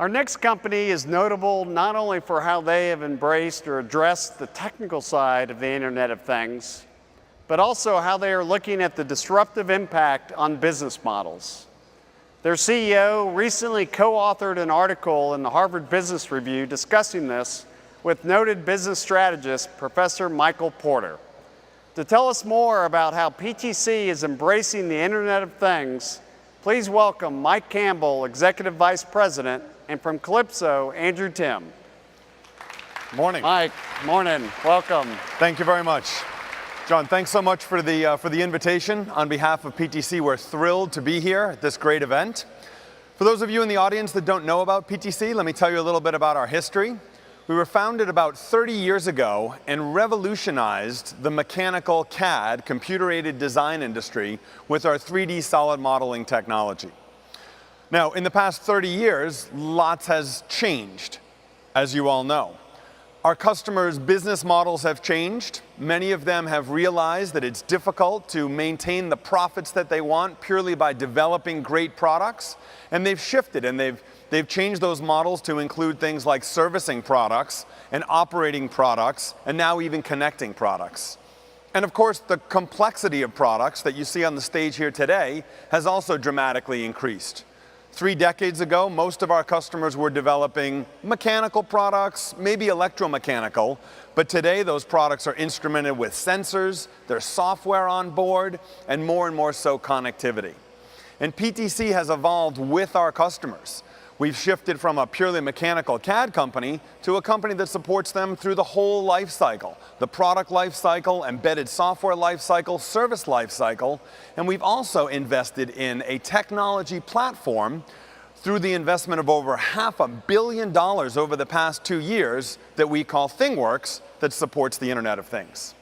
Our next company is notable not only for how they have embraced or addressed the technical side of the Internet of Things, but also how they are looking at the disruptive impact on business models. Their CEO recently co-authored an article in the Harvard Business Review discussing this with noted business strategist, Professor Michael Porter. To tell us more about how PTC is embracing the Internet of Things, please welcome Mike Campbell, Executive Vice President, and from Calypso, Andrew Tim. Morning. Mike, morning, welcome. Thank you very much. John, thanks so much for the invitation. On behalf of PTC, we're thrilled to be here at this great event. For those of you in the audience that don't know about PTC, let me tell you a little bit about our history. We were founded about 30 years ago and revolutionized the mechanical CAD, computer-aided design industry, with our 3D solid modeling technology. Now, in the past 30 years, lots has changed, as you all know. Our customers' business models have changed. Many of them have realized that it's difficult to maintain the profits that they want purely by developing great products, and they've shifted and they've changed those models to include things like servicing products and operating products, and now even connecting products. And of course, the complexity of products that you see on the stage here today has also dramatically increased. 3 decades ago, most of our customers were developing mechanical products, maybe electromechanical, but today those products are instrumented with sensors, there's software on board, and more so connectivity. And PTC has evolved with our customers. We've shifted from a purely mechanical CAD company to a company that supports them through the whole life cycle, the product life cycle, embedded software life cycle, service life cycle, and we've also invested in a technology platform through the investment of over $500 million over the past 2 years that we call Thingworx that supports the Internet of Things.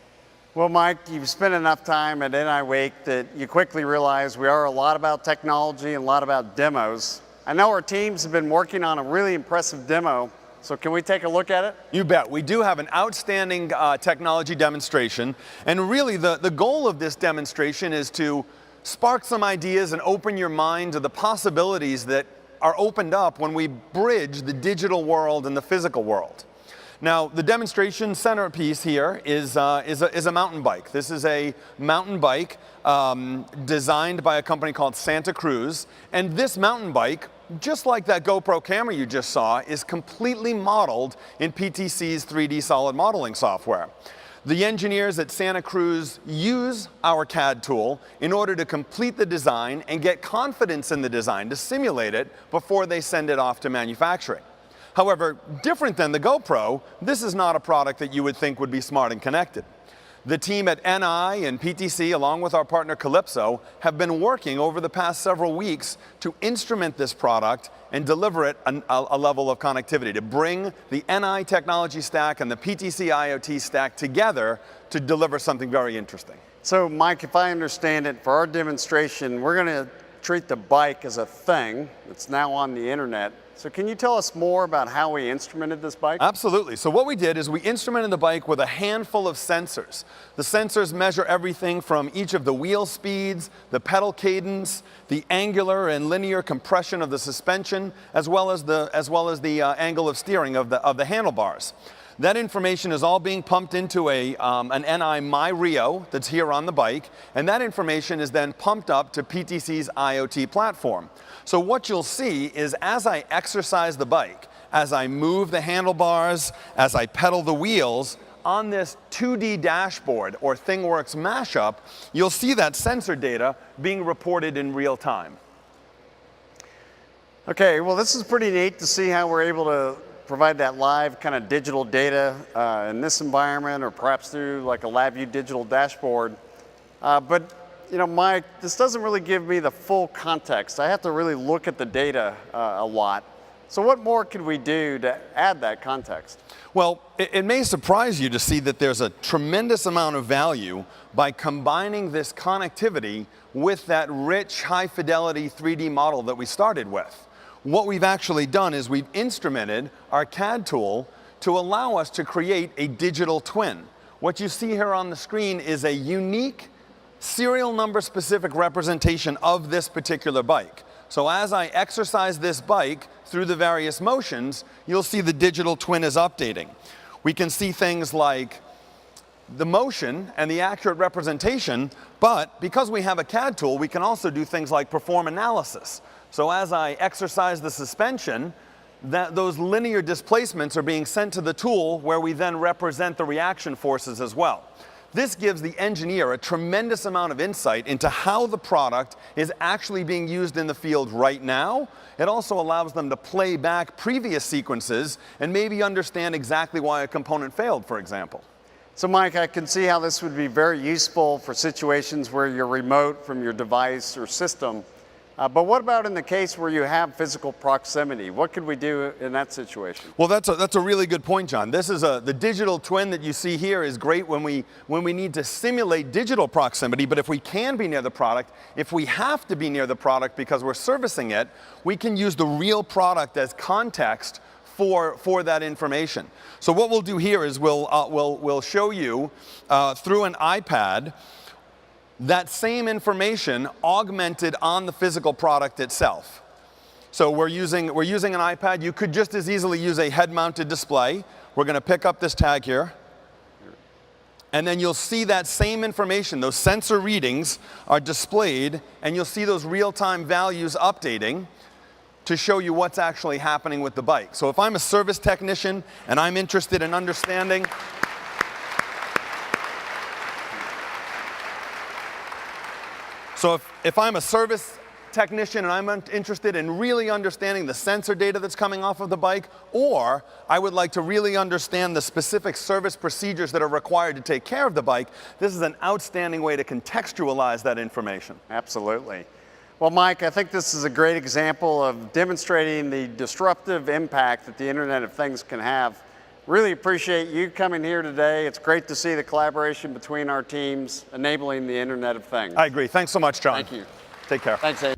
Well, Mike, you've spent enough time at NI Wake that you quickly realize we are a lot about technology and a lot about demos. I know our teams have been working on a really impressive demo, so can we take a look at it? You bet. We do have an outstanding technology demonstration, and really the goal of this demonstration is to spark some ideas and open your mind to the possibilities that are opened up when we bridge the digital world and the physical world. Now, the demonstration centerpiece here is a mountain bike. This is a mountain bike designed by a company called Santa Cruz, and this mountain bike, just like that GoPro camera you just saw, is completely modeled in PTC's 3D solid modeling software. The engineers at Santa Cruz use our CAD tool in order to complete the design and get confidence in the design, to simulate it before they send it off to manufacturing. However, different than the GoPro, this is not a product that you would think would be smart and connected. The team at NI and PTC, along with our partner Calypso, have been working over the past several weeks to instrument this product and deliver it a level of connectivity, to bring the NI technology stack and the PTC IoT stack together to deliver something very interesting. So, Mike, if I understand it, for our demonstration, we're going to treat the bike as a thing that's now on the internet. So can you tell us more about how we instrumented this bike? Absolutely. So what we did is we instrumented the bike with a handful of sensors. The sensors measure everything from each of the wheel speeds, the pedal cadence, the angular and linear compression of the suspension, as well as the angle of steering of the handlebars. That information is all being pumped into an NI MyRio that's here on the bike, and that information is then pumped up to PTC's IoT platform. So what you'll see is as I exercise the bike, as I move the handlebars, as I pedal the wheels, on this 2D dashboard or Thingworx mashup, you'll see that sensor data being reported in real time. Okay, well this is pretty neat to see how we're able to provide that live kind of digital data in this environment, or perhaps through like a LabVIEW digital dashboard. But you know, Mike, this doesn't really give me the full context. I have to really look at the data a lot. So what more could we do to add that context? Well, it may surprise you to see that there's a tremendous amount of value by combining this connectivity with that rich, high-fidelity 3D model that we started with. What we've actually done is we've instrumented our CAD tool to allow us to create a digital twin. What you see here on the screen is a unique serial number specific representation of this particular bike. So as I exercise this bike through the various motions, you'll see the digital twin is updating. We can see things like the motion and the accurate representation, but because we have a CAD tool, we can also do things like perform analysis. So as I exercise the suspension, those linear displacements are being sent to the tool where we then represent the reaction forces as well. This gives the engineer a tremendous amount of insight into how the product is actually being used in the field right now. It also allows them to play back previous sequences and maybe understand exactly why a component failed, for example. So Mike, I can see how this would be very useful for situations where you're remote from your device or system. But what about in the case where you have physical proximity? What could we do in that situation? Well, that's a really good point, John. This is the digital twin that you see here is great when we need to simulate digital proximity, but if we can be near the product, if we have to be near the product because we're servicing it, we can use the real product as context for that information. So what we'll do here is we'll show you through an iPad that same information augmented on the physical product itself. So we're using an iPad. You could just as easily use a head-mounted display. We're going to pick up this tag here. And then you'll see that same information. Those sensor readings are displayed, and you'll see those real-time values updating to show you what's actually happening with the bike. So if I'm a service technician and I'm interested in understanding So if I'm a service technician and I'm interested in really understanding the sensor data that's coming off of the bike, or I would like to really understand the specific service procedures that are required to take care of the bike, this is an outstanding way to contextualize that information. Absolutely. Well, Mike, I think this is a great example of demonstrating the disruptive impact that the Internet of Things can have. Really appreciate you coming here today. It's great to see the collaboration between our teams enabling the Internet of Things. I agree. Thanks so much, John. Thank you. Take care. Thanks, Abe.